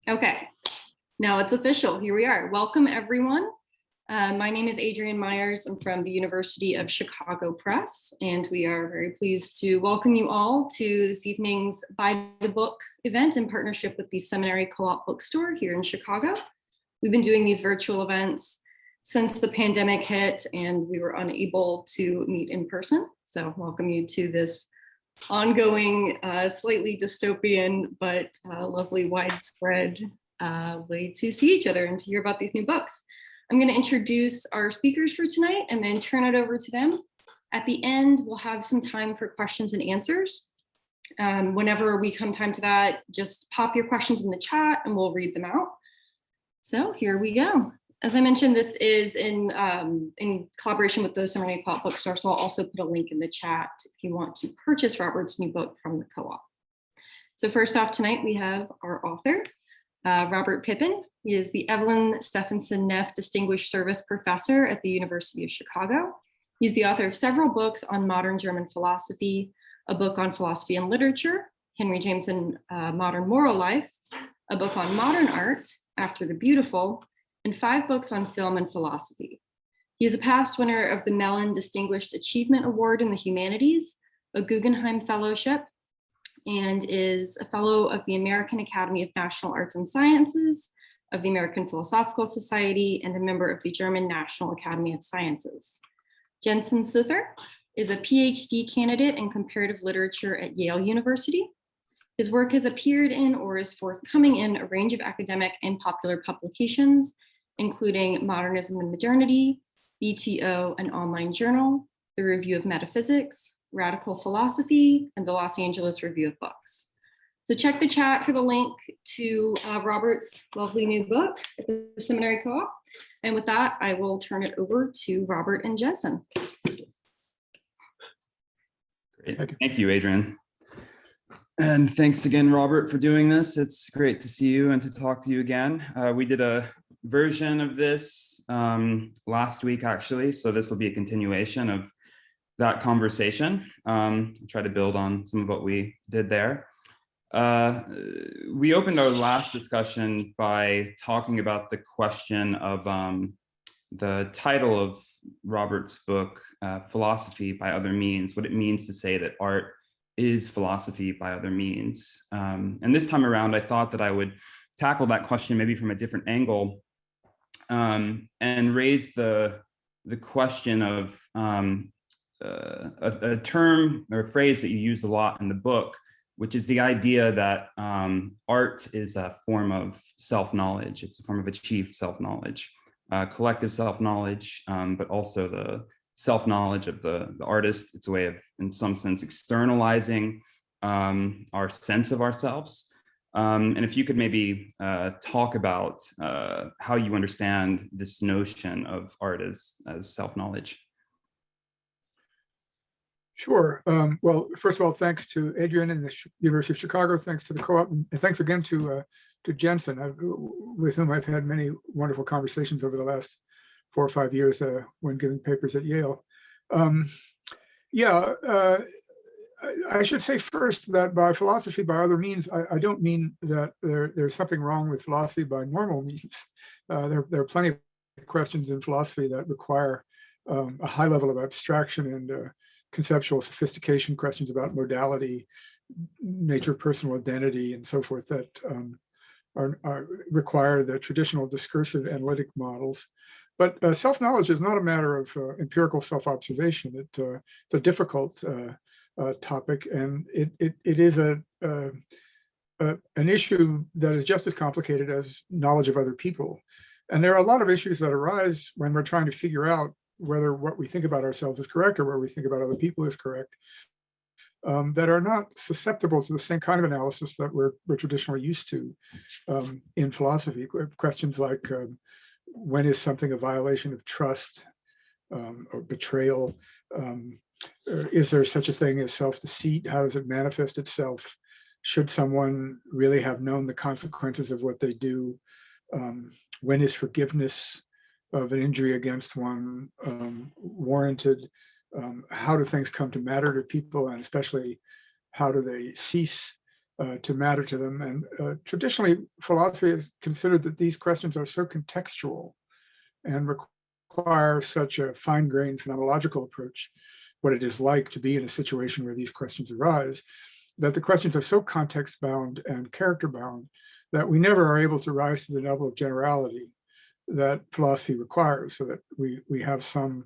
Okay, now it's official. Here we are. Welcome, everyone. My name is Adrienne Myers. I'm from the University of Chicago Press, and we are very pleased to welcome you all to this evening's Buy the Book event in partnership with the Seminary Co-op Bookstore here in Chicago. We've been doing these virtual events since the pandemic hit and we were unable to meet in person. So welcome you to this ongoing, slightly dystopian, but lovely widespread way to see each other and to hear about these new books. I'm going to introduce our speakers for tonight and then turn it over to them. At the end, we'll have some time for questions and answers. Whenever we come time to that, just pop your questions in the chat and we'll read them out. So here we go. As I mentioned, this is in collaboration with the Seminary Co-op Bookstore, so I'll also put a link in the chat if you want to purchase Robert's new book from the co-op. So first off tonight, we have our author, Robert Pippin. He is the Evelyn Stephenson Neff Distinguished Service Professor at the University of Chicago. He's the author of several books on modern German philosophy, a book on philosophy and literature, Henry Jameson, Modern Moral Life, a book on modern art, After the Beautiful, and 5 books on film and philosophy. He is a past winner of the Mellon Distinguished Achievement Award in the Humanities, a Guggenheim Fellowship, and is a fellow of the American Academy of National Arts and Sciences, of the American Philosophical Society, and a member of the German National Academy of Sciences. Jensen Suther is a PhD candidate in comparative literature at Yale University. His work has appeared in or is forthcoming in a range of academic and popular publications, including Modernism and Modernity, BTO, an online journal, the Review of Metaphysics, Radical Philosophy, and the Los Angeles Review of Books. So check the chat for the link to Robert's lovely new book at the Seminary Co-op. And with that, I will turn it over to Robert and Jensen. Great. Thank you, Adrienne. And thanks again, Robert, for doing this. It's great to see you and to talk to you again. We did a version of this last week, actually, so this will be a continuation of that conversation. Try to build on some of what we did there. We opened our last discussion by talking about the question of the title of Robert's book, Philosophy by Other Means, what it means to say that art is philosophy by other means. And this time around, I thought that I would tackle that question maybe from a different angle and raise the question of a term or a phrase that you use a lot in the book, which is the idea that art is a form of self-knowledge. It's a form of achieved self-knowledge, collective self-knowledge, but also the self-knowledge of the artist. It's a way of, in some sense, externalizing our sense of ourselves. And if you could maybe talk about how you understand this notion of art as self-knowledge. Sure. Well, first of all, thanks to Adrienne and the University of Chicago. Thanks to the co-op, and thanks again to Jensen, with whom I've had many wonderful conversations over the last 4 or 5 years when giving papers at Yale. I should say first that by philosophy by other means, I don't mean that there's something wrong with philosophy by normal means. There are plenty of questions in philosophy that require a high level of abstraction and conceptual sophistication, questions about modality, nature of personal identity, and so forth that require the traditional discursive analytic models. But self-knowledge is not a matter of empirical self-observation. It's a difficult topic, and it is an issue that is just as complicated as knowledge of other people. And there are a lot of issues that arise when we're trying to figure out whether what we think about ourselves is correct or what we think about other people is correct, that are not susceptible to the same kind of analysis that we're traditionally used to in philosophy. Questions like when is something a violation of trust or betrayal? Is there such a thing as self-deceit? How does it manifest itself? Should someone really have known the consequences of what they do? When is forgiveness of an injury against one warranted? How do things come to matter to people, and especially how do they cease to matter to them. And traditionally, philosophy has considered that these questions are so contextual and require such a fine-grained phenomenological approach, what it is like to be in a situation where these questions arise, that the questions are so context-bound and character-bound that we never are able to rise to the level of generality that philosophy requires, so that we have some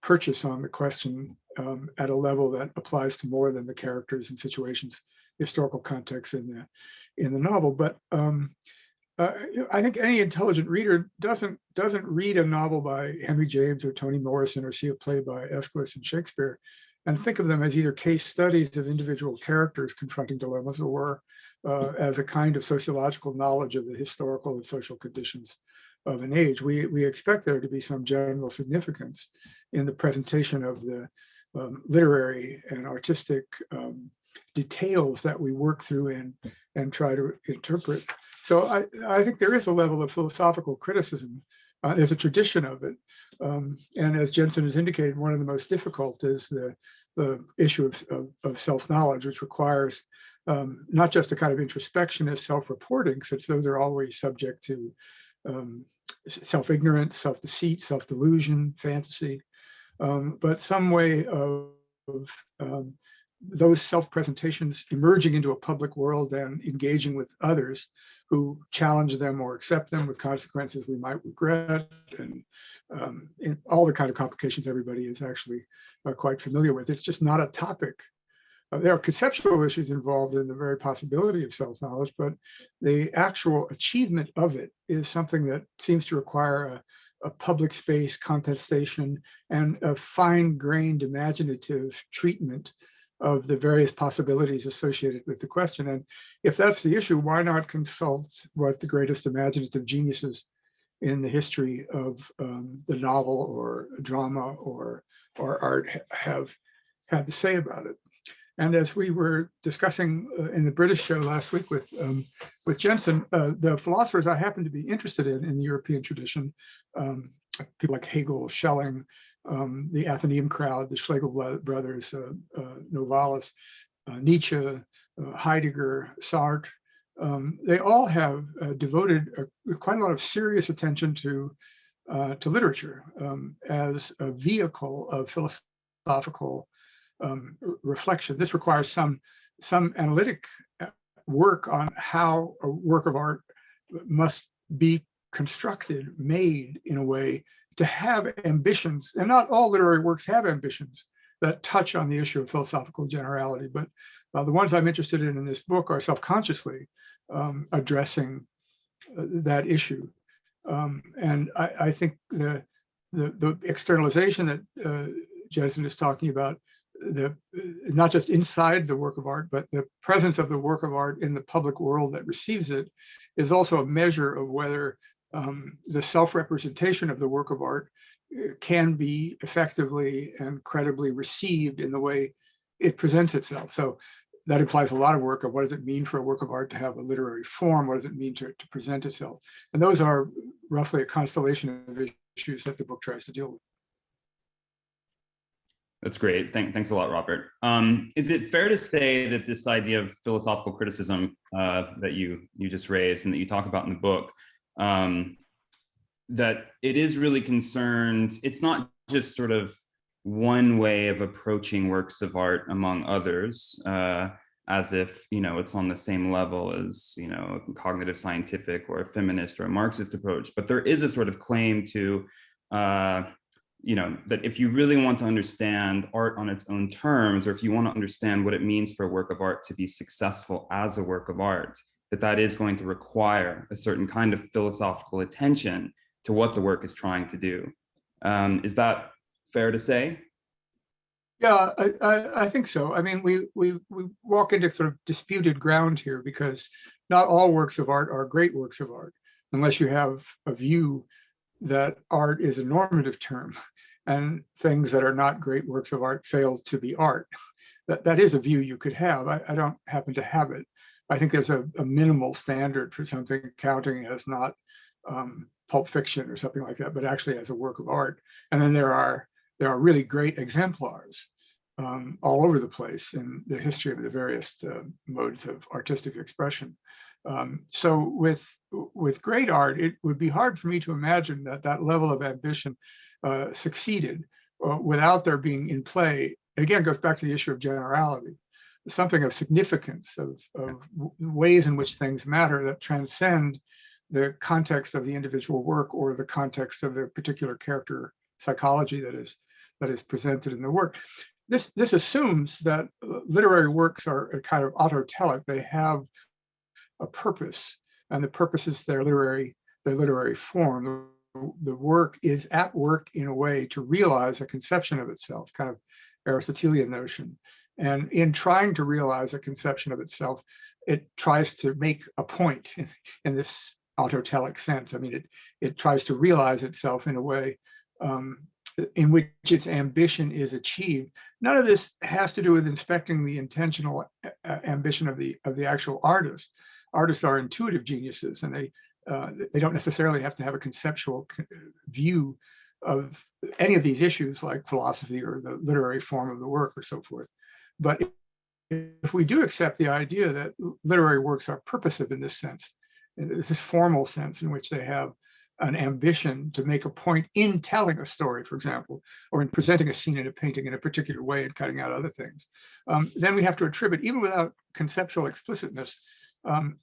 purchase on the question at a level that applies to more than the characters and situations, historical context in the novel. But I think any intelligent reader doesn't read a novel by Henry James or Toni Morrison or see a play by Aeschylus and Shakespeare and think of them as either case studies of individual characters confronting dilemmas or as a kind of sociological knowledge of the historical and social conditions of an age. We expect there to be some general significance in the presentation of the literary and artistic details that we work through and try to interpret. So I think there is a level of philosophical criticism. There's a tradition of it. And as Jensen has indicated, one of the most difficult is the issue of self-knowledge, which requires not just a kind of introspection as self-reporting, since those are always subject to self-ignorance, self-deceit, self-delusion, fantasy, but some way of those self-presentations emerging into a public world and engaging with others who challenge them or accept them with consequences we might regret, and all the kind of complications everybody is actually quite familiar with. It's just not a topic. There are conceptual issues involved in the very possibility of self-knowledge, but the actual achievement of it is something that seems to require a public space contestation and a fine-grained imaginative treatment of the various possibilities associated with the question. And if that's the issue, why not consult what the greatest imaginative geniuses in the history of the novel or drama or art have had to say about it? And as we were discussing in the British show last week with Jensen, the philosophers I happen to be interested in the European tradition, people like Hegel, Schelling, the Athenaeum crowd, the Schlegel brothers, Novalis, Nietzsche, Heidegger, Sartre, they all have devoted quite a lot of serious attention to literature as a vehicle of philosophical reflection. This requires some analytic work on how a work of art must be constructed, made in a way to have ambitions. And not all literary works have ambitions that touch on the issue of philosophical generality, but the ones I'm interested in this book are self-consciously addressing that issue. And I think the externalization that Jensen is talking about, not just inside the work of art, but the presence of the work of art in the public world that receives it, is also a measure of whether the self-representation of the work of art can be effectively and credibly received in the way it presents itself. So that implies a lot of work of what does it mean for a work of art to have a literary form? What does it mean to present itself? And those are roughly a constellation of issues that the book tries to deal with. That's great. Thanks a lot, Robert. Is it fair to say that this idea of philosophical criticism that you just raised and that you talk about in the book, that it is really concerned, it's not just sort of one way of approaching works of art among others, as if, it's on the same level as, a cognitive scientific or a feminist or a Marxist approach, but there is a sort of claim to, that if you really want to understand art on its own terms, or if you want to understand what it means for a work of art to be successful as a work of art, that is going to require a certain kind of philosophical attention to what the work is trying to do. Is that fair to say? Yeah, I think so. I mean, we walk into sort of disputed ground here, because not all works of art are great works of art, unless you have a view that art is a normative term and things that are not great works of art fail to be art. That is a view you could have. I don't happen to have it. I think there's a minimal standard for something counting as not Pulp Fiction or something like that, but actually as a work of art. And then there are really great exemplars all over the place in the history of the various modes of artistic expression. So with great art, it would be hard for me to imagine that that level of ambition succeeded without there being in play. Again, it goes back to the issue of generality, something of significance, of ways in which things matter that transcend the context of the individual work or the context of the particular character psychology that is presented in the work. This assumes that literary works are a kind of autotelic. They have a purpose, and the purpose is their literary form. The work is at work in a way to realize a conception of itself, kind of Aristotelian notion. And in trying to realize a conception of itself, it tries to make a point in this autotelic sense. I mean, it tries to realize itself in a way in which its ambition is achieved. None of this has to do with inspecting the intentional ambition of the actual artist. Artists are intuitive geniuses, and they don't necessarily have to have a conceptual view of any of these issues like philosophy or the literary form of the work or so forth. But if we do accept the idea that literary works are purposive in this sense, in this formal sense in which they have an ambition to make a point in telling a story, for example, or in presenting a scene in a painting in a particular way and cutting out other things, then we have to attribute, even without conceptual explicitness,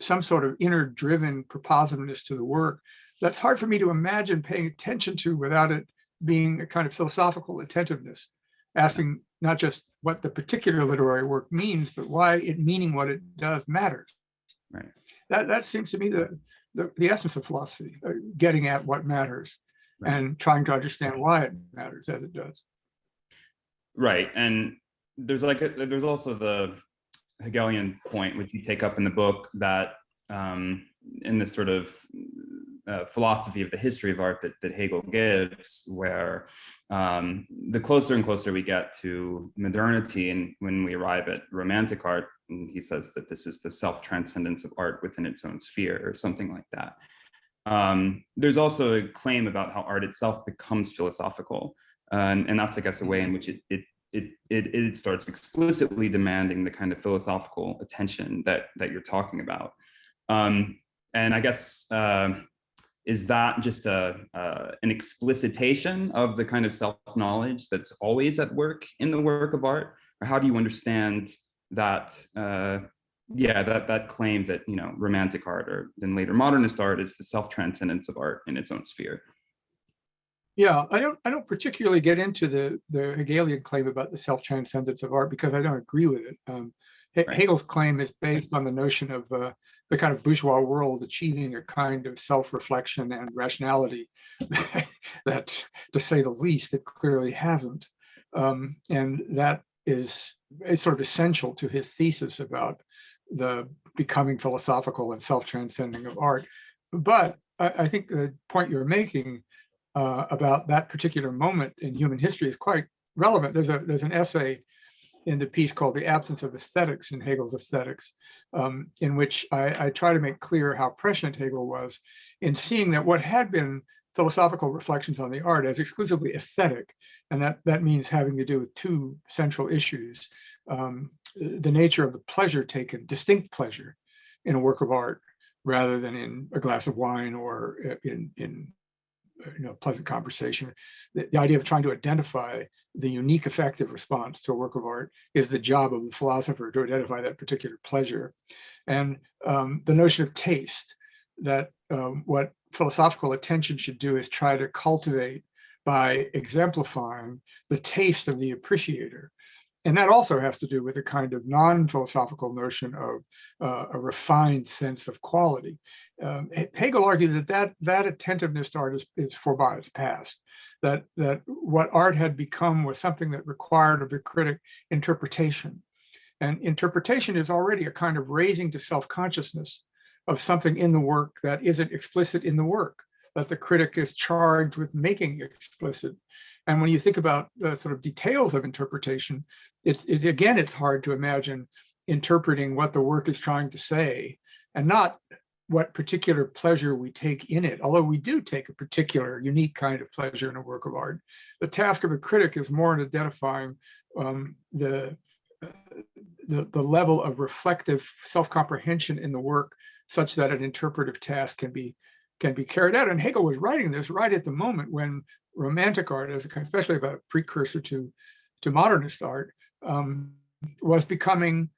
some sort of inner driven propositiveness to the work that's hard for me to imagine paying attention to without it being a kind of philosophical attentiveness, asking not just what the particular literary work means, but why it meaning what it does matters. Right. That seems to me the essence of philosophy, getting at what matters, right, and trying to understand why it matters as it does. Right, and there's also the Hegelian point, which you take up in the book, that in this sort of philosophy of the history of art that Hegel gives, where the closer and closer we get to modernity, and when we arrive at romantic art, and he says that this is the self-transcendence of art within its own sphere, or something like that. There's also a claim about how art itself becomes philosophical, and that's, I guess, a way in which it starts explicitly demanding the kind of philosophical attention that you're talking about. And I guess, is that just an explicitation of the kind of self-knowledge that's always at work in the work of art? Or how do you understand that, that claim that, romantic art or then later modernist art is the self-transcendence of art in its own sphere? Yeah, I don't particularly get into the Hegelian claim about the self-transcendence of art because I don't agree with it. Right. Hegel's claim is based on the notion of the kind of bourgeois world achieving a kind of self-reflection and rationality that, to say the least, it clearly hasn't. And that is sort of essential to his thesis about the becoming philosophical and self-transcending of art. But I think the point you're making about that particular moment in human history is quite relevant. There's an essay in the piece called The Absence of Aesthetics in Hegel's Aesthetics, in which I try to make clear how prescient Hegel was in seeing that what had been philosophical reflections on the art as exclusively aesthetic, and that means having to do with two central issues: the nature of the pleasure taken, distinct pleasure, in a work of art, rather than in a glass of wine or in pleasant conversation. The idea of trying to identify the unique affective response to a work of art is the job of the philosopher, to identify that particular pleasure. And the notion of taste, that what philosophical attention should do is try to cultivate by exemplifying the taste of the appreciator. And that also has to do with a kind of non-philosophical notion of a refined sense of quality. Hegel argued that attentiveness to art is forby, it's past. That what art had become was something that required of the critic interpretation. And interpretation is already a kind of raising to self-consciousness of something in the work that isn't explicit in the work, that the critic is charged with making explicit. And when you think about the sort of details of interpretation, it's hard to imagine interpreting what the work is trying to say and not what particular pleasure we take in it, although we do take a particular unique kind of pleasure in a work of art. The task of a critic is more in identifying the level of reflective self-comprehension in the work such that an interpretive task can be carried out. And Hegel was writing this right at the moment when Romantic art, especially about a precursor to modernist art, was becoming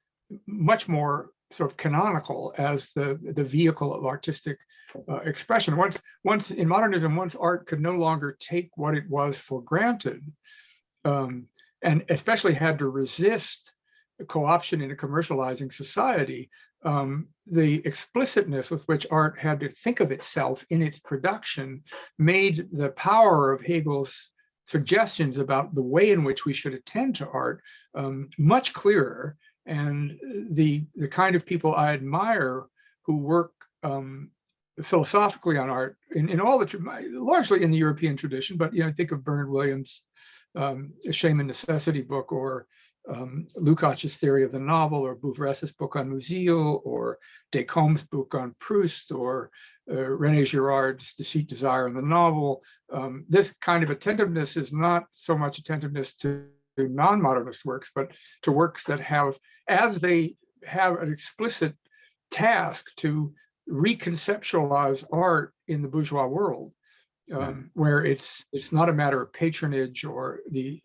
much more sort of canonical as the vehicle of artistic expression. Once in modernism, once art could no longer take what it was for granted, and especially had to resist co-option in a commercializing society, the explicitness with which art had to think of itself in its production made the power of Hegel's suggestions about the way in which we should attend to art much clearer. And the kind of people I admire who work philosophically on art in all largely in the European tradition, but think of Bernard Williams' Shame and Necessity book, or Lukács's Theory of the Novel, or Bouveres's book on Musil, or Descombes' book on Proust, or René Girard's Deceit, Desire, and the Novel. This kind of attentiveness is not so much attentiveness to non-modernist works, but to works that have, as they have an explicit task to reconceptualize art in the bourgeois world, where it's not a matter of patronage or the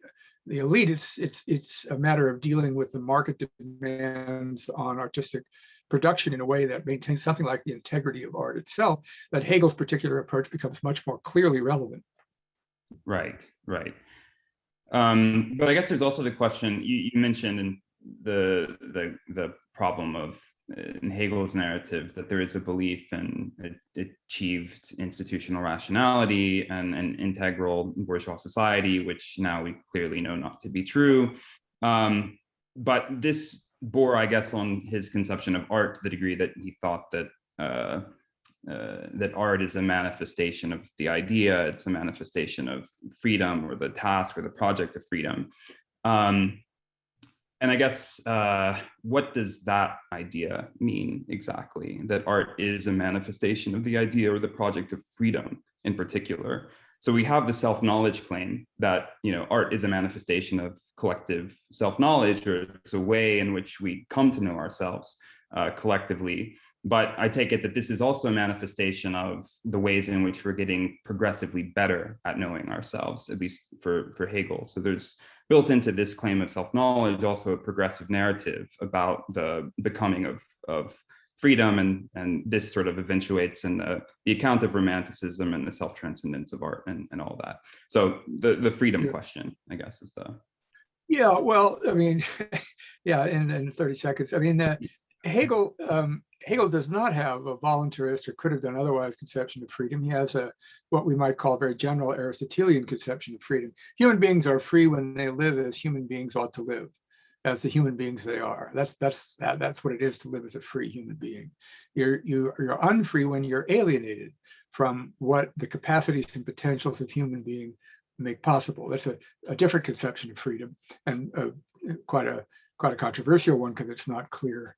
elite. It's a matter of dealing with the market demands on artistic production in a way that maintains something like the integrity of art itself. That Hegel's particular approach becomes much more clearly relevant. Right. But I guess there's also the question you mentioned in the problem of in Hegel's narrative that there is a belief in achieved institutional rationality and an integral bourgeois society, which now we clearly know not to be true. But this bore, I guess, on his conception of art to the degree that he thought that that art is a manifestation of the idea, it's a manifestation of freedom, or the task or the project of freedom. And I guess, what does that idea mean exactly? That art is a manifestation of the idea or the project of freedom in particular. So we have the self-knowledge claim that, art is a manifestation of collective self-knowledge, or it's a way in which we come to know ourselves collectively. But I take it that this is also a manifestation of the ways in which we're getting progressively better at knowing ourselves, at least for Hegel. So there's built into this claim of self-knowledge also a progressive narrative about the becoming of freedom, and this sort of eventuates in the account of romanticism and the self-transcendence of art and all that. So the freedom question, I guess, is the... Yeah, well, I mean, yeah, in 30 seconds. I mean, Hegel does not have a voluntarist, or could have done otherwise, conception of freedom. He has what we might call a very general Aristotelian conception of freedom. Human beings are free when they live as human beings ought to live, as the human beings they are. That's what it is to live as a free human being. You're unfree when you're alienated from what the capacities and potentials of human being make possible. That's a different conception of freedom, and quite a controversial one, because it's not clear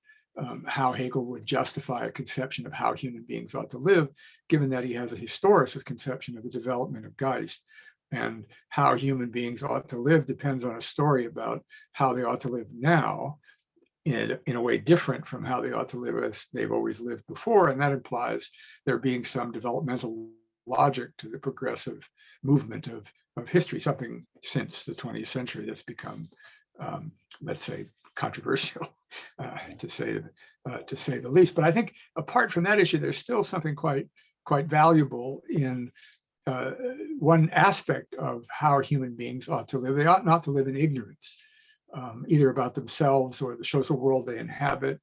how Hegel would justify a conception of how human beings ought to live, given that he has a historicist conception of the development of Geist. And how human beings ought to live depends on a story about how they ought to live now, in a way different from how they ought to live as they've always lived before. And that implies there being some developmental logic to the progressive movement of history, something since the 20th century that's become, let's say, controversial, to say the least. But I think apart from that issue, there's still something quite valuable in one aspect of how human beings ought to live. They ought not to live in ignorance, either about themselves or the social world they inhabit.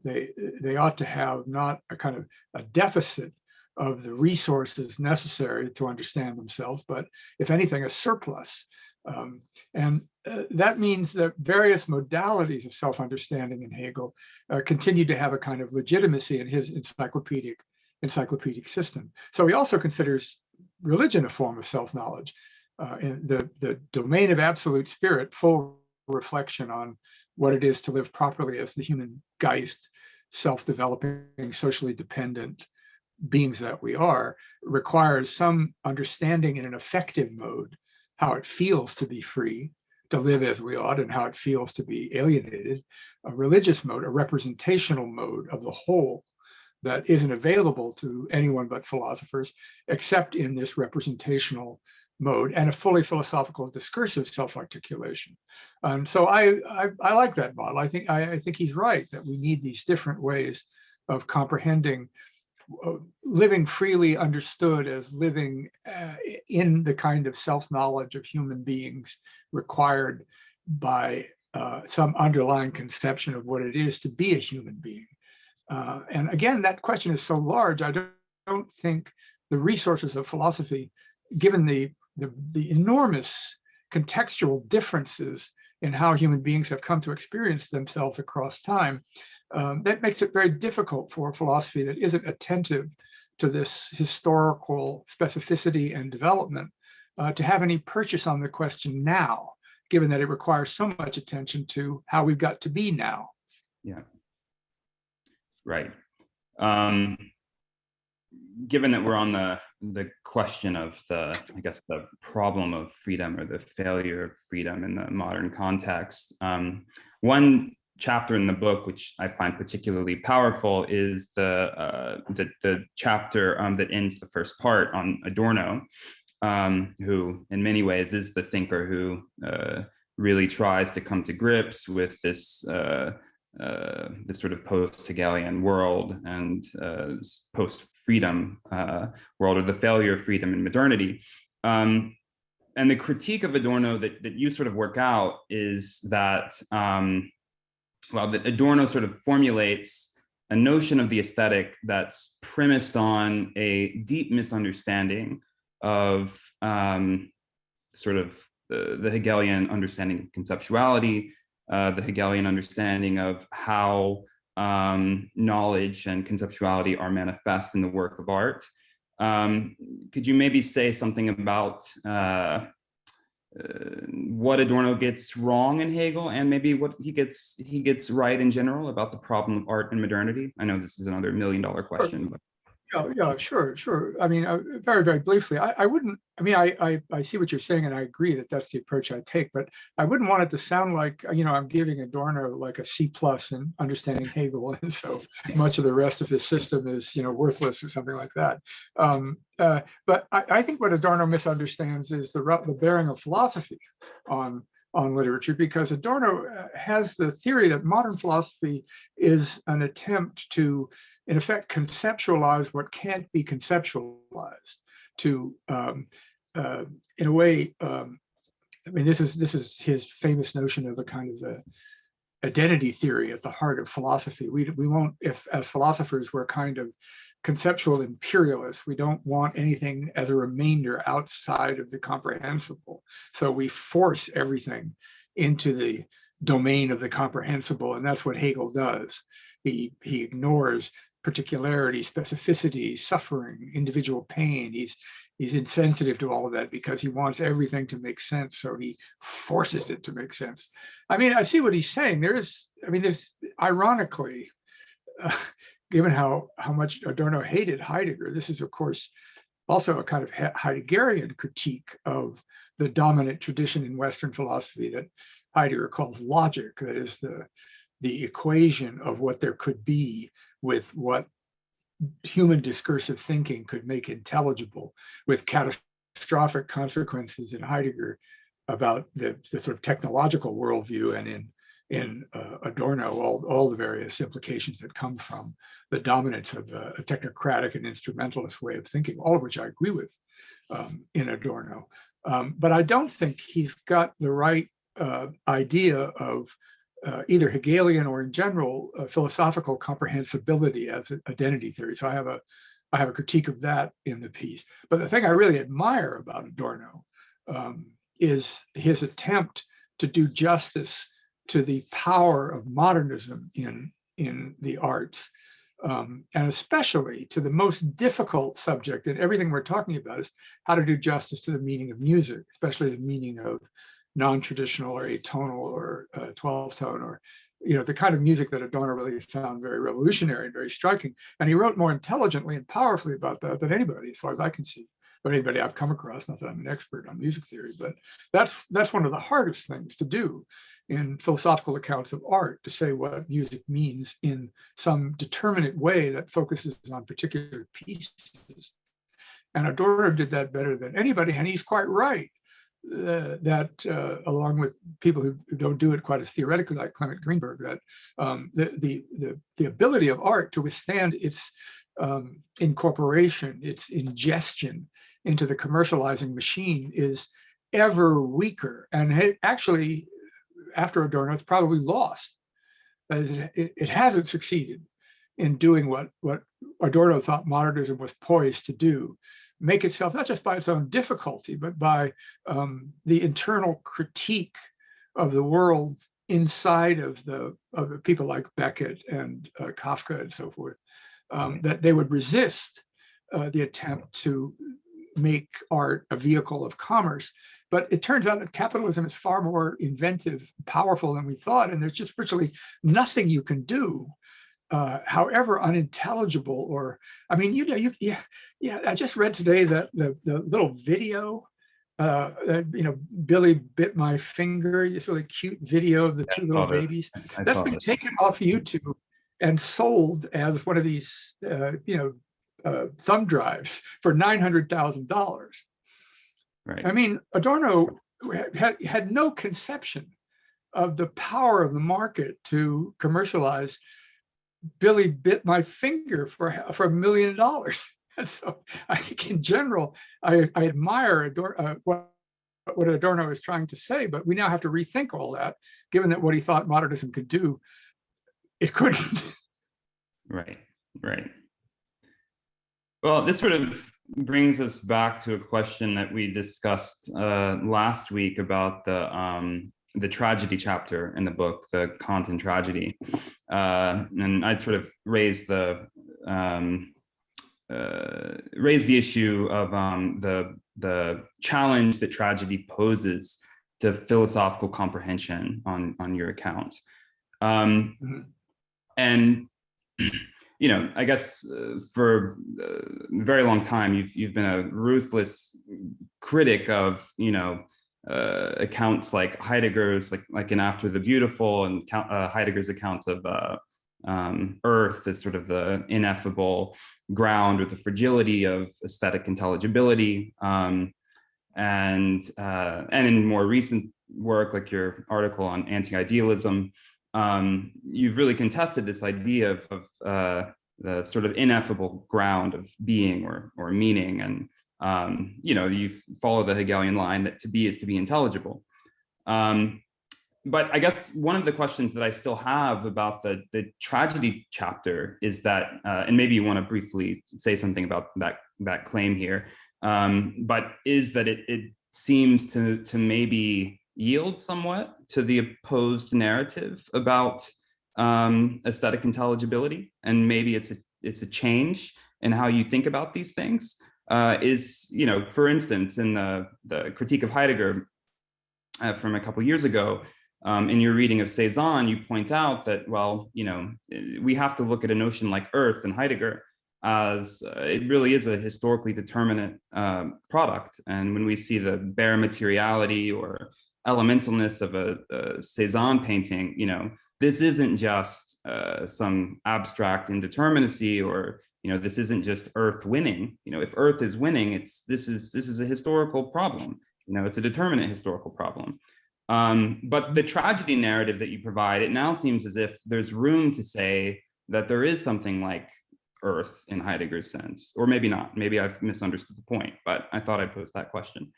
They ought to have not a kind of a deficit of the resources necessary to understand themselves, but if anything, a surplus. And that means that various modalities of self-understanding in Hegel continue to have a kind of legitimacy in his encyclopedic system. So he also considers religion a form of self-knowledge. In the domain of absolute spirit, full reflection on what it is to live properly as the human Geist, self-developing, socially dependent beings that we are, requires some understanding in an affective mode how it feels to be free. It to live as we ought and how it feels to be alienated. A religious mode, a representational mode of the whole that isn't available to anyone but philosophers, except in this representational mode, and a fully philosophical discursive self-articulation. So I like that model. I think he's right that we need these different ways of comprehending living freely understood as living in the kind of self-knowledge of human beings required by some underlying conception of what it is to be a human being. And again, that question is so large, I don't think the resources of philosophy, given the enormous contextual differences in how human beings have come to experience themselves across time, that makes it very difficult for philosophy that isn't attentive to this historical specificity and development to have any purchase on the question now, given that it requires so much attention to how we've got to be now. Yeah, right. Given that we're on the question of the problem of freedom or the failure of freedom in the modern context, one chapter in the book, which I find particularly powerful, is the chapter that ends the first part on Adorno, who in many ways is the thinker who really tries to come to grips with this this sort of post-Hegelian world and post-freedom world, or the failure of freedom in modernity. And the critique of Adorno that you sort of work out is that, that Adorno sort of formulates a notion of the aesthetic that's premised on a deep misunderstanding of sort of the Hegelian understanding of conceptuality, the Hegelian understanding of how knowledge and conceptuality are manifest in the work of art. Could you maybe say something about what Adorno gets wrong in Hegel, and maybe what he gets right in general about the problem of art and modernity? I know this is another $1 million question, but yeah, sure. I mean, very, very briefly, I wouldn't. I mean, I see what you're saying, and I agree that that's the approach I take. But I wouldn't want it to sound like I'm giving Adorno like a C+ in understanding Hegel, and so much of the rest of his system is worthless or something like that. But I think what Adorno misunderstands is the bearing of philosophy on literature, because Adorno has the theory that modern philosophy is an attempt to, in effect, conceptualize what can't be conceptualized. To, in a way, I mean, this is his famous notion of a kind of identity theory at the heart of philosophy. We won't, if as philosophers we're kind of conceptual imperialists, we don't want anything as a remainder outside of the comprehensible. So we force everything into the domain of the comprehensible, and that's what Hegel does. He ignores particularity, specificity, suffering, individual pain. He's insensitive to all of that because he wants everything to make sense, so he forces it to make sense. I mean, I see what he's saying. There's ironically, given how much Adorno hated Heidegger, this is, of course, also a kind of Heideggerian critique of the dominant tradition in Western philosophy that Heidegger calls logic, that is the equation of what there could be with what human discursive thinking could make intelligible, with catastrophic consequences in Heidegger about the sort of technological worldview, and in Adorno, all the various implications that come from the dominance of a technocratic and instrumentalist way of thinking, all of which I agree with in Adorno. But I don't think he's got the right idea of either Hegelian or in general philosophical comprehensibility as an identity theory. So I have a critique of that in the piece. But the thing I really admire about Adorno is his attempt to do justice to the power of modernism in the arts, and especially to the most difficult subject in everything we're talking about, is how to do justice to the meaning of music, especially the meaning of non-traditional or atonal or 12-tone, or the kind of music that Adorno really found very revolutionary and very striking. And he wrote more intelligently and powerfully about that than anybody, as far as I can see, or anybody I've come across. Not that I'm an expert on music theory, but that's one of the hardest things to do in philosophical accounts of art, to say what music means in some determinate way that focuses on particular pieces. And Adorno did that better than anybody, and he's quite right. That along with people who don't do it quite as theoretically, like Clement Greenberg, that the ability of art to withstand its incorporation, its ingestion into the commercializing machine is ever weaker. And it actually, after Adorno, it's probably lost. That is, it hasn't succeeded in doing what Adorno thought modernism was poised to do: make itself not just by its own difficulty, but by the internal critique of the world inside of the people like Beckett and Kafka and so forth, that they would resist the attempt to make art a vehicle of commerce. But it turns out that capitalism is far more inventive, powerful than we thought, and there's just virtually nothing you can do, however unintelligible. Or, I mean, yeah. I just read today that the little video, Billy bit my finger. This really cute video of the two little babies. That's been taken off YouTube and sold as one of these, thumb drives for $900,000. Right. I mean, Adorno had no conception of the power of the market to commercialize Billy bit my finger for $1 million. And so I think in general, I admire what Adorno is trying to say, but we now have to rethink all that, given that what he thought modernism could do, it couldn't. Right. Well, this sort of brings us back to a question that we discussed last week about the tragedy chapter in the book, the Kant and Tragedy, and I'd sort of raised the issue of the challenge that tragedy poses to philosophical comprehension on your account, and I guess for a very long time you've been a ruthless critic of accounts like Heidegger's, like in After the Beautiful, and Heidegger's account of Earth as sort of the ineffable ground or the fragility of aesthetic intelligibility, and in more recent work, like your article on anti-idealism, you've really contested this idea of the sort of ineffable ground of being or meaning, and you follow the Hegelian line that to be is to be intelligible. But I guess one of the questions that I still have about the tragedy chapter is that, and maybe you want to briefly say something about that claim here, but is that it seems to maybe yield somewhat to the opposed narrative about aesthetic intelligibility, and maybe it's a change in how you think about these things. For instance, in the critique of Heidegger from a couple years ago, in your reading of Cezanne, you point out that, we have to look at a notion like Earth in Heidegger as it really is a historically determinate product. And when we see the bare materiality or elementalness of a Cezanne painting, this isn't just some abstract indeterminacy, or this isn't just Earth winning. If Earth is winning, this is a historical problem. It's a determinate historical problem. But the tragedy narrative that you provide, it now seems as if there's room to say that there is something like Earth in Heidegger's sense, or maybe not. Maybe I've misunderstood the point, but I thought I'd pose that question.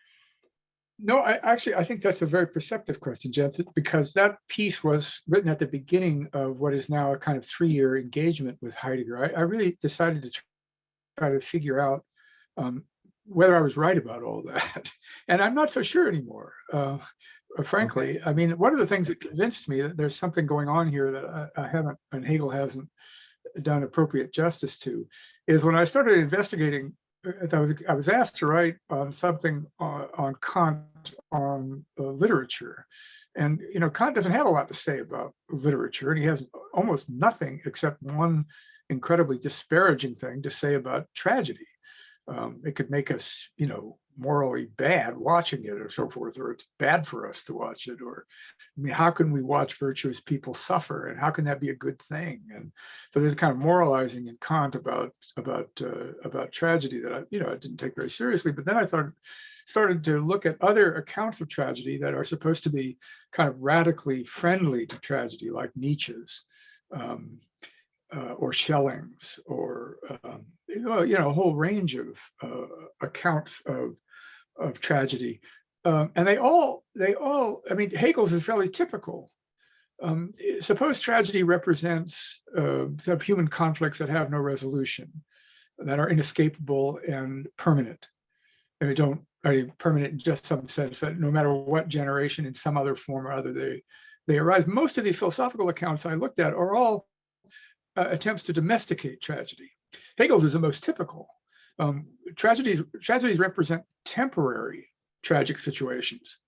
No, I think that's a very perceptive question, Jensen, because that piece was written at the beginning of what is now a kind of 3-year engagement with Heidegger. I really decided to try to figure out whether I was right about all that. And I'm not so sure anymore, frankly. Okay. I mean, one of the things that convinced me that there's something going on here that I haven't, and Hegel hasn't done appropriate justice to, is when I started investigating. As I was asked to write on something on Kant on literature, and Kant doesn't have a lot to say about literature, and he has almost nothing except one incredibly disparaging thing to say about tragedy. It could make us, morally bad watching it or so forth, or it's bad for us to watch it. Or, I mean, how can we watch virtuous people suffer, and how can that be a good thing? And so there's kind of moralizing in Kant about tragedy that I didn't take very seriously. But then I started to look at other accounts of tragedy that are supposed to be kind of radically friendly to tragedy, like Nietzsche's. Or Schelling's, or a whole range of accounts of tragedy, and they all. I mean, Hegel's is fairly typical. Suppose tragedy represents sort of human conflicts that have no resolution, that are inescapable and permanent. And permanent in just some sense that no matter what generation, in some other form or other, they arise. Most of the philosophical accounts I looked at are all attempts to domesticate tragedy. Hegel's is the most typical. Tragedies represent temporary tragic situations.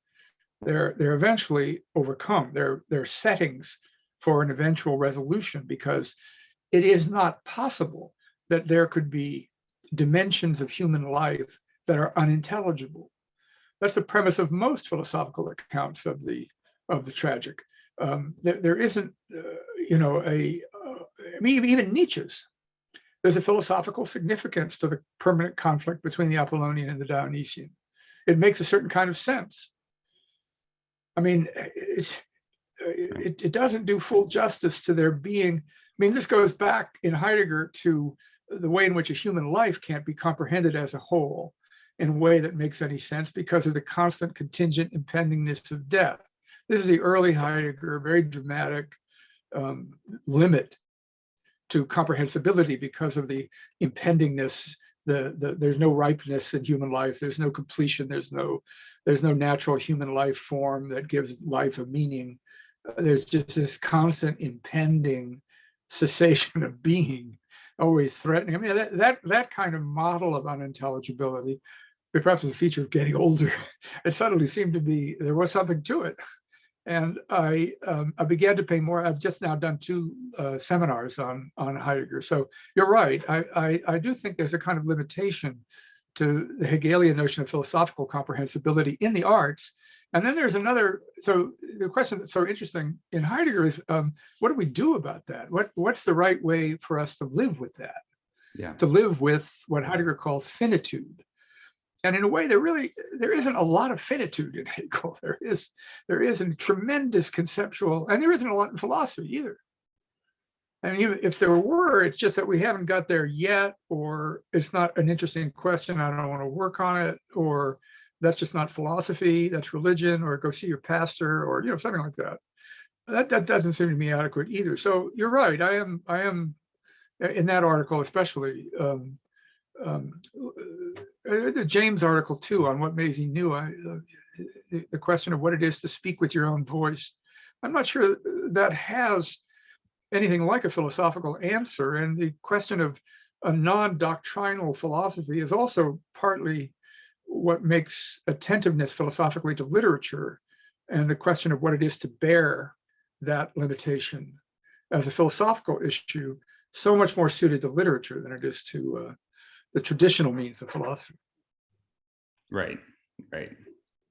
They're eventually overcome. They're settings for an eventual resolution, because it is not possible that there could be dimensions of human life that are unintelligible. That's the premise of most philosophical accounts of the tragic. There isn't, even Nietzsche's. There's a philosophical significance to the permanent conflict between the Apollonian and the Dionysian. It makes a certain kind of sense. I mean, it doesn't do full justice to there being. I mean, this goes back in Heidegger to the way in which a human life can't be comprehended as a whole in a way that makes any sense because of the constant contingent impendingness of death. This is the early Heidegger, very dramatic limit to comprehensibility because of the impendingness. There's no ripeness in human life. There's no completion. There's no natural human life form that gives life a meaning. There's just this constant impending cessation of being, always threatening. I mean, that kind of model of unintelligibility, perhaps as a feature of getting older, it suddenly seemed to be, there was something to it. And I began to pay more. I've just now done 2 seminars on Heidegger. So you're right. I do think there's a kind of limitation to the Hegelian notion of philosophical comprehensibility in the arts. And then there's another. So the question that's so interesting in Heidegger is, what do we do about that? What's the right way for us to live with that? Yeah. To live with what Heidegger calls finitude. And in a way, there isn't a lot of finitude in Hegel. There is a tremendous conceptual, and there isn't a lot in philosophy either. And even if there were, it's just that we haven't got there yet, or it's not an interesting question, I don't want to work on it, or that's just not philosophy, that's religion, or go see your pastor, or something like that. That doesn't seem to me adequate either. So you're right. I am in that article especially. The James article too on what Maisie knew, the question of what it is to speak with your own voice. I'm not sure that has anything like a philosophical answer. And the question of a non-doctrinal philosophy is also partly what makes attentiveness philosophically to literature, and the question of what it is to bear that limitation as a philosophical issue so much more suited to literature than it is to the traditional means of philosophy. Right.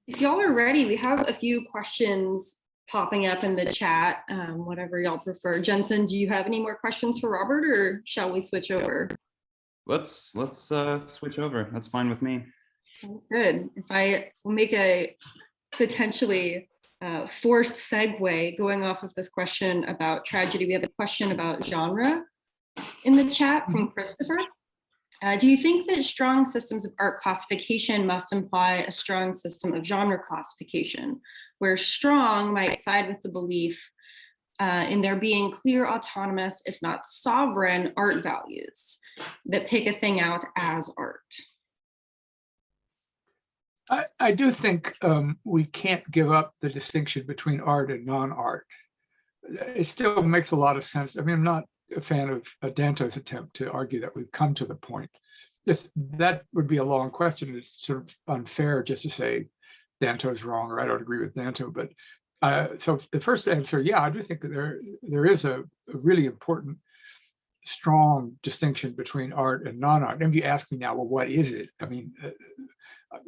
If y'all are ready, we have a few questions popping up in the chat, whatever y'all prefer. Jensen, do you have any more questions for Robert, or shall we switch over? Let's switch over. That's fine with me. Sounds good. If I will make a potentially forced segue going off of this question about tragedy, we have a question about genre in the chat from Christopher. Do you think that strong systems of art classification must imply a strong system of genre classification, where strong might side with the belief in there being clear, autonomous, if not sovereign, art values that pick a thing out as art? I do think we can't give up the distinction between art and non-art. It still makes a lot of sense. I mean, I'm not a fan of Danto's attempt to argue that we've come to the point. That would be a long question. It's sort of unfair just to say Danto's wrong or I don't agree with Danto. But so the first answer, yeah, I do think that there is a really important strong distinction between art and non-art. And if you ask me now, well, what is it? I mean,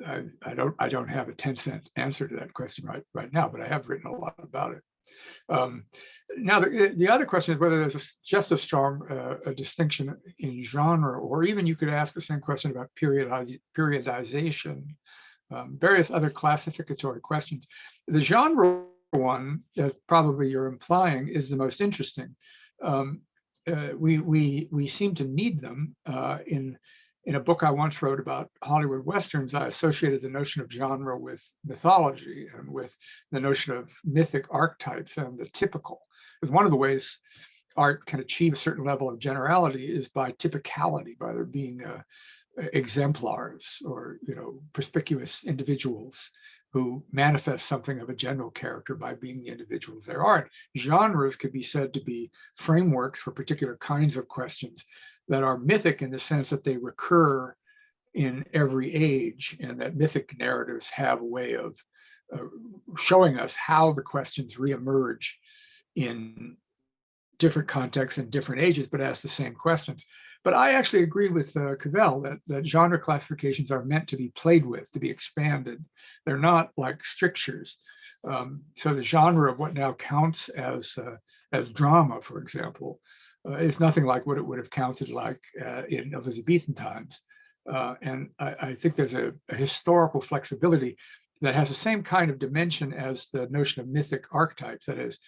I don't have a 10-cent answer to that question right now, but I have written a lot about it. Now, the other question is whether there's just a strong a distinction in genre, or even you could ask the same question about periodization, various other classificatory questions. The genre one, as probably you're implying, is the most interesting. We seem to need them. In a book I once wrote about Hollywood Westerns, I associated the notion of genre with mythology and with the notion of mythic archetypes and the typical. Because one of the ways art can achieve a certain level of generality is by typicality, by there being exemplars or perspicuous individuals who manifest something of a general character by being the individuals there are. Genres could be said to be frameworks for particular kinds of questions that are mythic in the sense that they recur in every age, and that mythic narratives have a way of showing us how the questions reemerge in different contexts and different ages, but ask the same questions. But I actually agree with Cavell that genre classifications are meant to be played with, to be expanded. They're not like strictures. So the genre of what now counts as drama, for example, is nothing like what it would have counted like in Elizabethan times. And I think there's a historical flexibility that has the same kind of dimension as the notion of mythic archetypes, that is,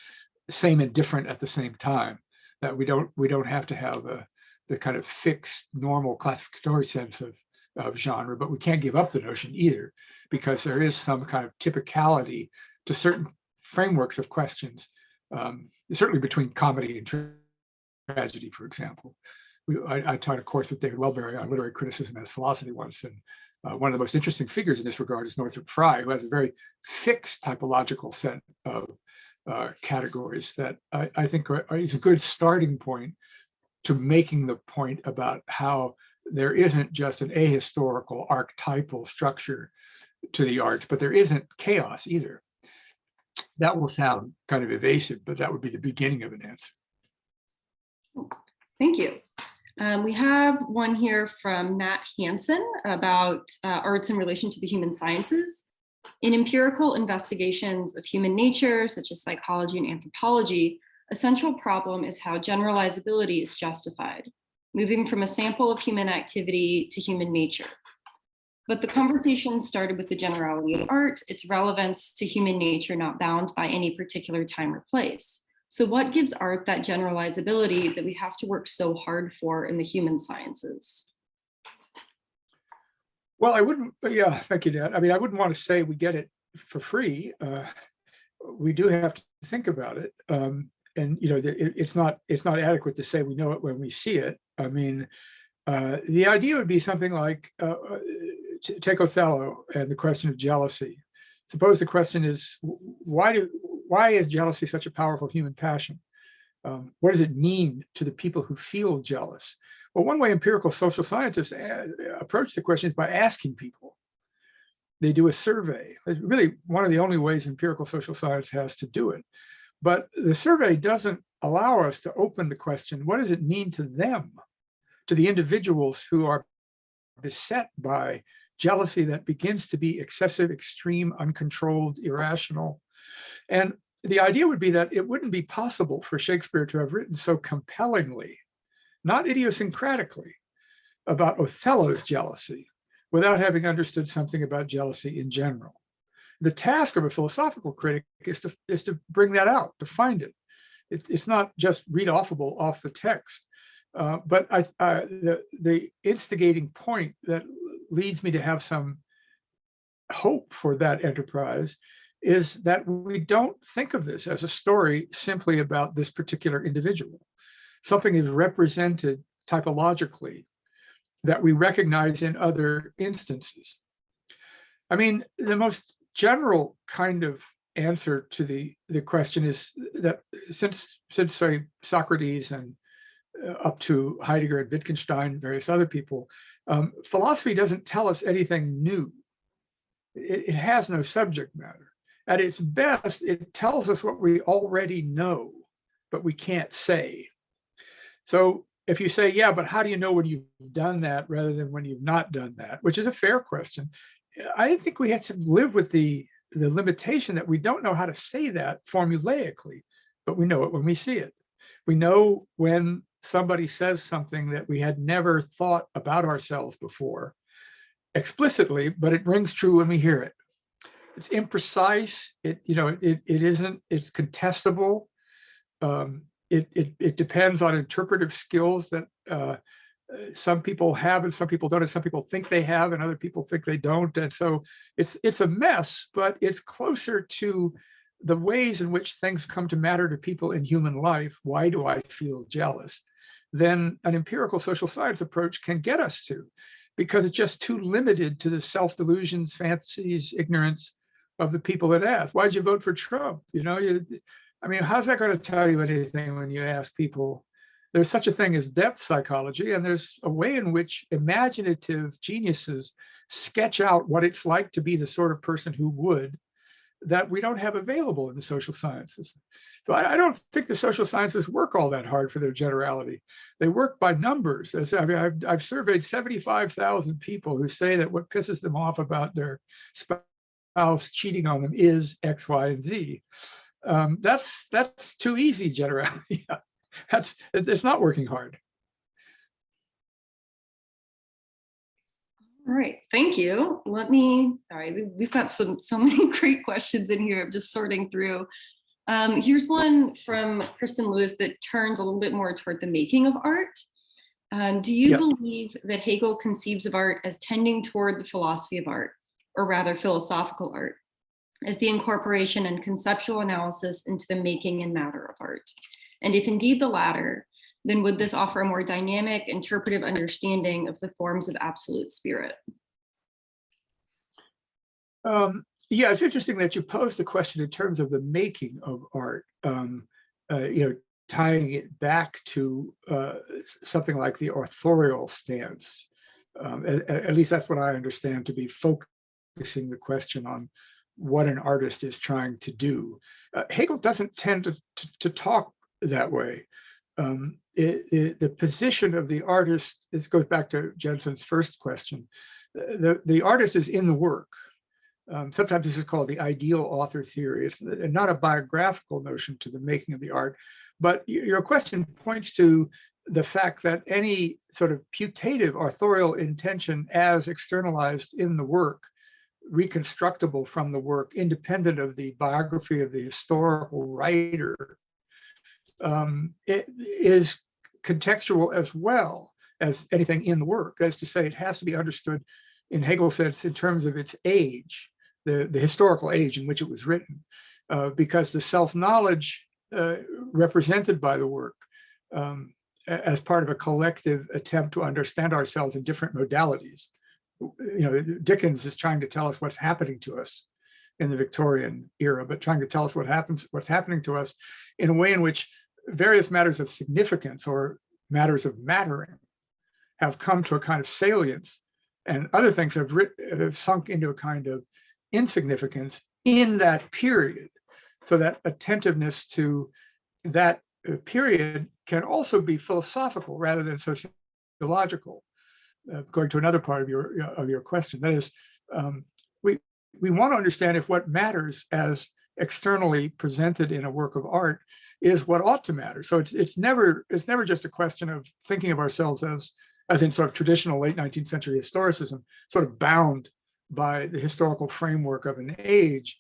same and different at the same time, that we don't have to have the kind of fixed normal classificatory sense of genre, but we can't give up the notion either, because there is some kind of typicality to certain frameworks of questions, certainly between comedy and tragedy, for example. I taught a course with David Welbery on literary criticism as philosophy once, and one of the most interesting figures in this regard is Northrop Frye, who has a very fixed typological set of categories that I think is a good starting point to making the point about how there isn't just an ahistorical archetypal structure to the arts, but there isn't chaos either. That will sound kind of evasive, but that would be the beginning of an answer. Thank you. We have one here from Matt Hansen about arts in relation to the human sciences. In empirical investigations of human nature, such as psychology and anthropology, a central problem is how generalizability is justified, moving from a sample of human activity to human nature. But the conversation started with the generality of art, its relevance to human nature not bound by any particular time or place. So what gives art that generalizability that we have to work so hard for in the human sciences? Well, I wouldn't, yeah, thank you, Dad. I mean, I wouldn't want to say we get it for free. We do have to think about it. And it's not adequate to say we know it when we see it. I mean, the idea would be something like, take Othello and the question of jealousy. Suppose the question is, why is jealousy such a powerful human passion? What does it mean to the people who feel jealous? Well, one way empirical social scientists approach the question is by asking people. They do a survey. It's really one of the only ways empirical social science has to do it. But the survey doesn't allow us to open the question, what does it mean to them, to the individuals who are beset by jealousy that begins to be excessive, extreme, uncontrolled, irrational? And the idea would be that it wouldn't be possible for Shakespeare to have written so compellingly, not idiosyncratically, about Othello's jealousy without having understood something about jealousy in general. The task of a philosophical critic is to bring that out, to find it. It's not just read offable off the text, but the instigating point that leads me to have some hope for that enterprise is that we don't think of this as a story simply about this particular individual. Something is represented typologically that we recognize in other instances. I mean, the most general kind of answer to the question is that since say Socrates and up to Heidegger and Wittgenstein, various other people, philosophy doesn't tell us anything new. It has no subject matter. At its best, it tells us what we already know, but we can't say. So if you say, yeah, but how do you know when you've done that rather than when you've not done that, which is a fair question, I think we have to live with the limitation that we don't know how to say that formulaically, but we know it when we see it. We know when somebody says something that we had never thought about ourselves before explicitly, but it rings true when we hear it. It's imprecise. It's contestable. It depends on interpretive skills that some people have and some people don't, and some people think they have and other people think they don't. And so it's a mess, but it's closer to the ways in which things come to matter to people in human life. Why do I feel jealous? Then an empirical social science approach can get us to, because it's just too limited to the self-delusions, fantasies, ignorance of the people that ask, why'd you vote for Trump? How's that going to tell you anything when you ask people? There's such a thing as depth psychology, and there's a way in which imaginative geniuses sketch out what it's like to be the sort of person who would, that we don't have available in the social sciences. So I don't think the social sciences work all that hard for their generality. They work by numbers. I've surveyed 75,000 people who say that what pisses them off about their spouse cheating on them is X, Y, and Z. That's too easy generality. It's not working hard. All right, thank you. We've got so many great questions in here. I'm just sorting through. Here's one from Kristen Lewis that turns a little bit more toward the making of art. Do you believe that Hegel conceives of art as tending toward the philosophy of art, or rather philosophical art, as the incorporation and conceptual analysis into the making and matter of art? And if indeed the latter, then would this offer a more dynamic, interpretive understanding of the forms of absolute spirit? Yeah, it's interesting that you posed the question in terms of the making of art, tying it back to something like the authorial stance. At least that's what I understand to be focusing the question on what an artist is trying to do. Hegel doesn't tend to talk that way. The position of the artist, this goes back to Jensen's first question, the artist is in the work. Sometimes this is called the ideal author theory. It's not a biographical notion to the making of the art, but your question points to the fact that any sort of putative authorial intention as externalized in the work, reconstructible from the work, independent of the biography of the historical writer, it is contextual as well as anything in the work. That is to say, it has to be understood in Hegel's sense in terms of its age, the historical age in which it was written, because the self-knowledge represented by the work as part of a collective attempt to understand ourselves in different modalities. Dickens is trying to tell us what's happening to us in the Victorian era, but trying to tell us what's happening to us in a way in which various matters of significance or matters of mattering have come to a kind of salience, and other things have sunk into a kind of insignificance in that period. So that attentiveness to that period can also be philosophical rather than sociological. Going to another part of your question, that is, we want to understand if what matters as externally presented in a work of art is what ought to matter. So it's never just a question of thinking of ourselves as in sort of traditional late 19th century historicism, sort of bound by the historical framework of an age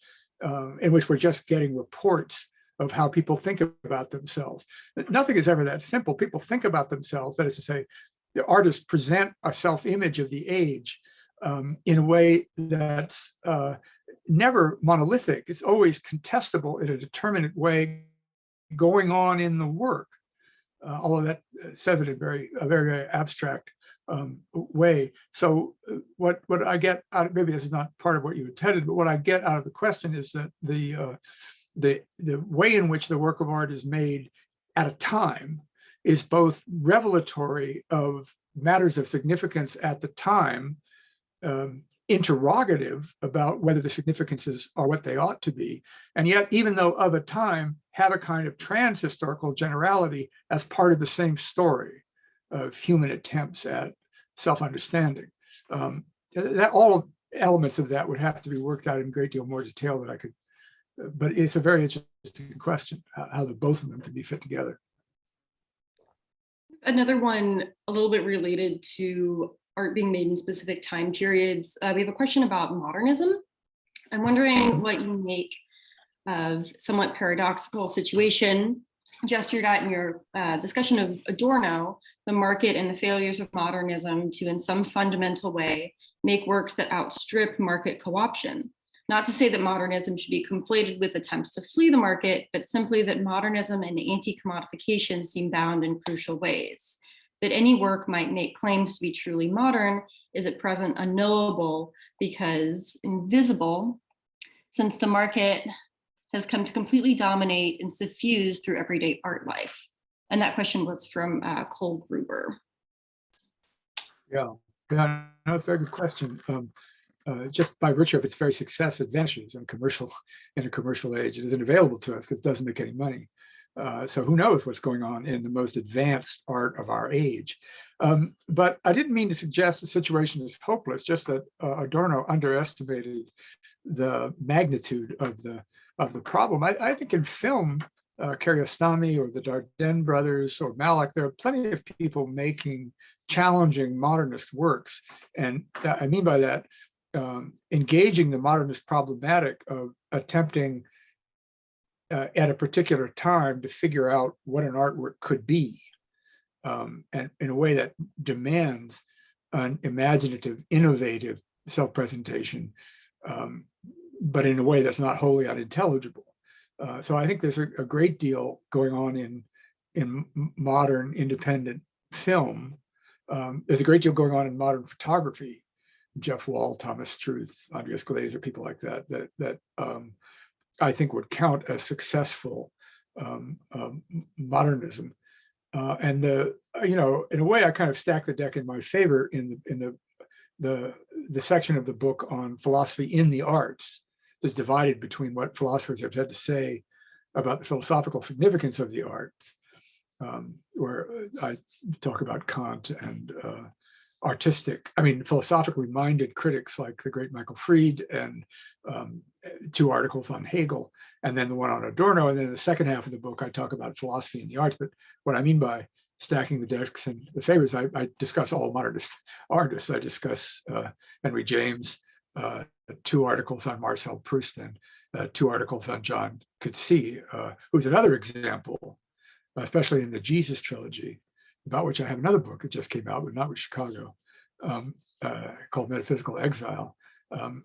in which we're just getting reports of how people think about themselves. Nothing is ever that simple. People think about themselves, that is to say, the artists present a self-image of the age in a way that's never monolithic. It's always contestable in a determinate way going on in the work, although that says it in a very abstract way. So what I get out of, maybe this is not part of what you intended, but what I get out of the question is that the way in which the work of art is made at a time is both revelatory of matters of significance at the time, interrogative about whether the significances are what they ought to be, and yet, even though of a time, have a kind of trans-historical generality as part of the same story. of human attempts at self-understanding. That all elements of that would have to be worked out in a great deal more detail than I could, but it's a very interesting question, how the both of them can be fit together. Another one a little bit related to art being made in specific time periods. We have a question about modernism. I'm wondering what you make of somewhat paradoxical situation gestured at in your discussion of Adorno, the market and the failures of modernism to, in some fundamental way, make works that outstrip market co-option. Not to say that modernism should be conflated with attempts to flee the market, but simply that modernism and anti-commodification seem bound in crucial ways. That any work might make claims to be truly modern is at present unknowable because invisible, since the market has come to completely dominate and suffuse through everyday art life. And that question was from Cole Gruber. Yeah, that's a very good question. Just by virtue of its very success, it vanishes in a commercial age. It isn't available to us because it doesn't make any money. So who knows what's going on in the most advanced art of our age. But I didn't mean to suggest the situation is hopeless, just that Adorno underestimated the magnitude of the problem. I think in film, Kiarostami or the Dardenne brothers or Malick, there are plenty of people making challenging modernist works. And I mean by that, engaging the modernist problematic of attempting at a particular time to figure out what an artwork could be, and in a way that demands an imaginative, innovative self-presentation, but in a way that's not wholly unintelligible. So I think there's a great deal going on in modern independent film. There's a great deal going on in modern photography. Jeff Wall, Thomas Struth, Andreas Glazer, people like that I think would count as successful modernism. And in a way, I kind of stack the deck in my favor in the section of the book on philosophy in the arts that's divided between what philosophers have had to say about the philosophical significance of the arts, where I talk about Kant and philosophically minded critics like the great Michael Fried, and 2 articles on Hegel, and then the one on Adorno. And then in the second half of the book, I talk about philosophy in the arts. But what I mean by stacking the decks in the favors, I discuss all modernist artists. I discuss Henry James, 2 articles on Marcel Proust, and 2 articles on John Coetzee, who's another example, especially in the Jesus trilogy, about which I have another book that just came out, but not with Chicago, called Metaphysical Exile,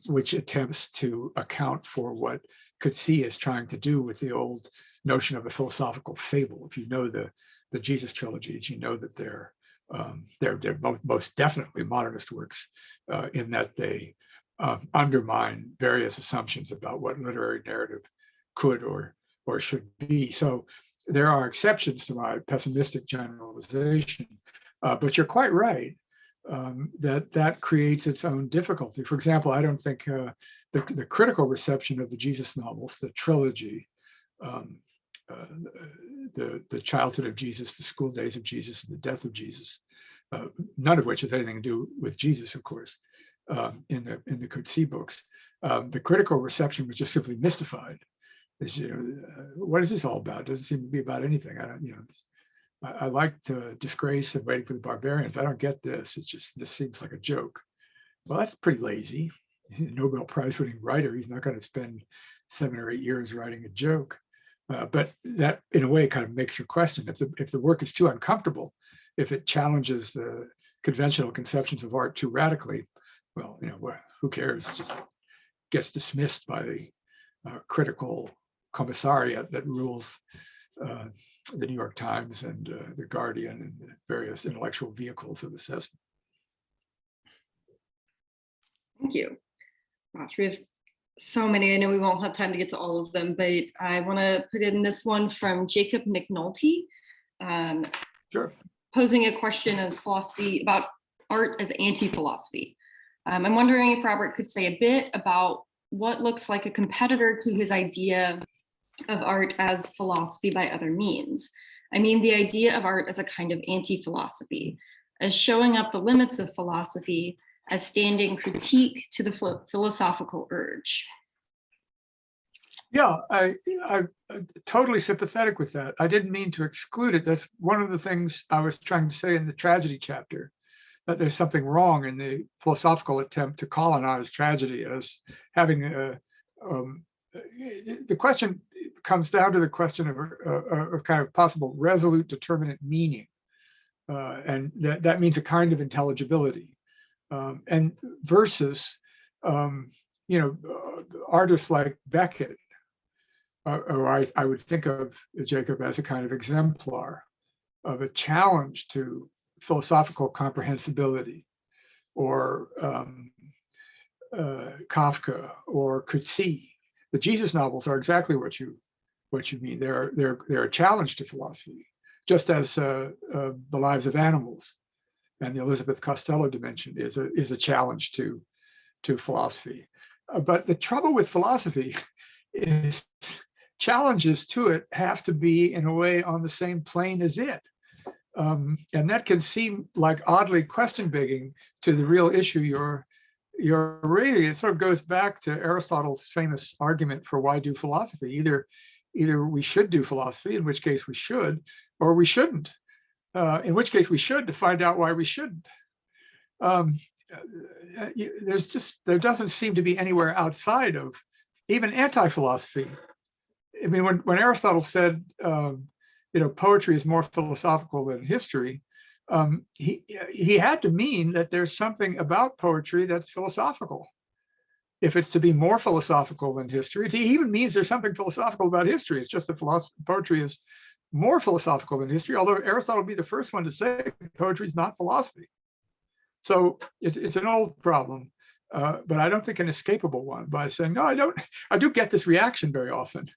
which attempts to account for what Coetzee is trying to do with the old notion of a philosophical fable. If you know the Jesus trilogies, you know that they're most definitely modernist works in that they undermine various assumptions about what literary narrative could or should be. So there are exceptions to my pessimistic generalization, but you're quite right that creates its own difficulty. For example, I don't think the critical reception of the Jesus novels, the trilogy, the childhood of Jesus, the school days of Jesus, and the death of Jesus, none of which has anything to do with Jesus, of course, in the Coetzee books. The critical reception was just simply mystified. What is this all about? It doesn't seem to be about anything. I liked Disgrace and Waiting for the Barbarians. I don't get this. This seems like a joke. Well, that's pretty lazy. He's a Nobel Prize winning writer. He's not going to spend 7 or 8 years writing a joke. But that, in a way, kind of makes your question. If the work is too uncomfortable, if it challenges the conventional conceptions of art too radically, well, who cares? It just gets dismissed by the critical commissariat that rules the New York Times and the Guardian and the various intellectual vehicles of assessment. Thank you. Gosh, we have so many. I know we won't have time to get to all of them, but I want to put in this one from Jacob McNulty. Sure. Posing a question as philosophy about art as anti-philosophy. I'm wondering if Robert could say a bit about what looks like a competitor to his idea of art as philosophy by other means. I mean the idea of art as a kind of anti-philosophy, as showing up the limits of philosophy, as standing critique to the philosophical urge. Yeah, I'm totally sympathetic with that. I didn't mean to exclude it. That's one of the things I was trying to say in the tragedy chapter, that there's something wrong in the philosophical attempt to colonize tragedy as having the question comes down to the question of kind of possible resolute determinate meaning. And that means a kind of intelligibility. And versus, artists like Beckett, or I would think of Jacob as a kind of exemplar of a challenge to philosophical comprehensibility, or Kafka or Coetzee. The Jesus novels are exactly what you mean. They're a challenge to philosophy, just as the Lives of Animals and the Elizabeth Costello dimension is a challenge to philosophy. But the trouble with philosophy is challenges to it have to be in a way on the same plane as it. And that can seem like oddly question begging to the real issue you're raising. It sort of goes back to Aristotle's famous argument for why do philosophy. Either we should do philosophy, in which case we should, or we shouldn't, in which case we should to find out why we shouldn't. There doesn't seem to be anywhere outside of even anti-philosophy. I mean, when Aristotle said, poetry is more philosophical than history, he had to mean that there's something about poetry that's philosophical. If it's to be more philosophical than history, it even means there's something philosophical about history. It's just that poetry is more philosophical than history, although Aristotle would be the first one to say poetry is not philosophy. So it's an old problem, but I don't think an escapable one, by saying, no, I don't. I do get this reaction very often.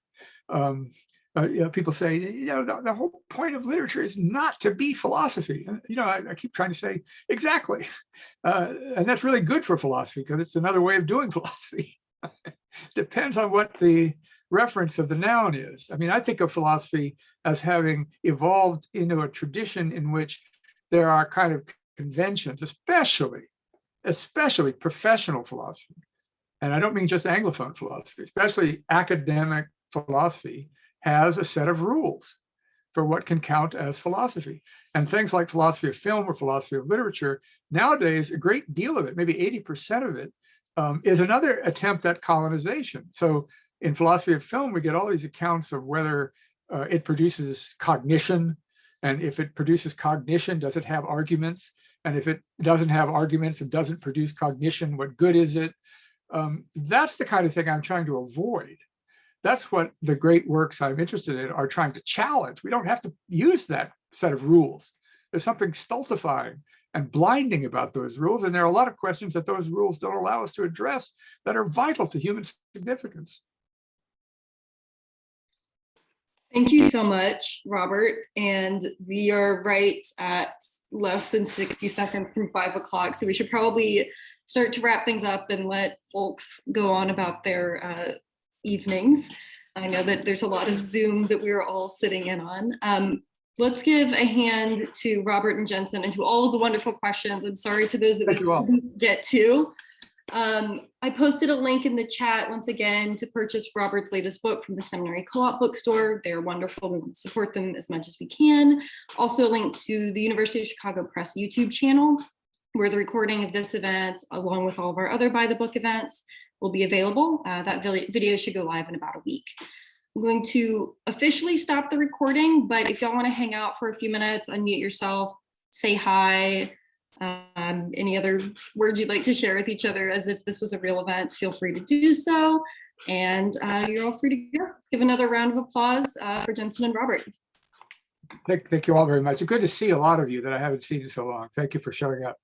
People say, the whole point of literature is not to be philosophy. And, I keep trying to say, exactly. And that's really good for philosophy, because it's another way of doing philosophy. Depends on what the reference of the noun is. I mean, I think of philosophy as having evolved into a tradition in which there are kind of conventions, especially professional philosophy. And I don't mean just Anglophone philosophy, especially academic philosophy has a set of rules for what can count as philosophy. And things like philosophy of film or philosophy of literature, nowadays, a great deal of it, maybe 80% of it, is another attempt at colonization. So in philosophy of film, we get all these accounts of whether it produces cognition. And if it produces cognition, does it have arguments? And if it doesn't have arguments and doesn't produce cognition, what good is it? That's the kind of thing I'm trying to avoid. That's what the great works I'm interested in are trying to challenge. We don't have to use that set of rules. There's something stultifying and blinding about those rules. And there are a lot of questions that those rules don't allow us to address that are vital to human significance. Thank you so much, Robert. And we are right at less than 60 seconds from 5 o'clock. So we should probably start to wrap things up and let folks go on about their evenings. I know that there's a lot of Zoom that we're all sitting in on. Let's give a hand to Robert and Jensen and to all of the wonderful questions. I'm sorry to those that we couldn't get to. I posted a link in the chat once again to purchase Robert's latest book from the Seminary Co-op bookstore. They're wonderful. We support them as much as we can. Also a link to the University of Chicago Press YouTube channel, where the recording of this event, along with all of our other By the Book events, will be available. That video should go live in about a week. I'm going to officially stop the recording, but if y'all want to hang out for a few minutes, unmute yourself, say hi, any other words you'd like to share with each other as if this was a real event, feel free to do so. And you're all free to go. Let's give another round of applause for Jensen and Robert. Thank you all very much. It's good to see a lot of you that I haven't seen in so long. Thank you for showing up.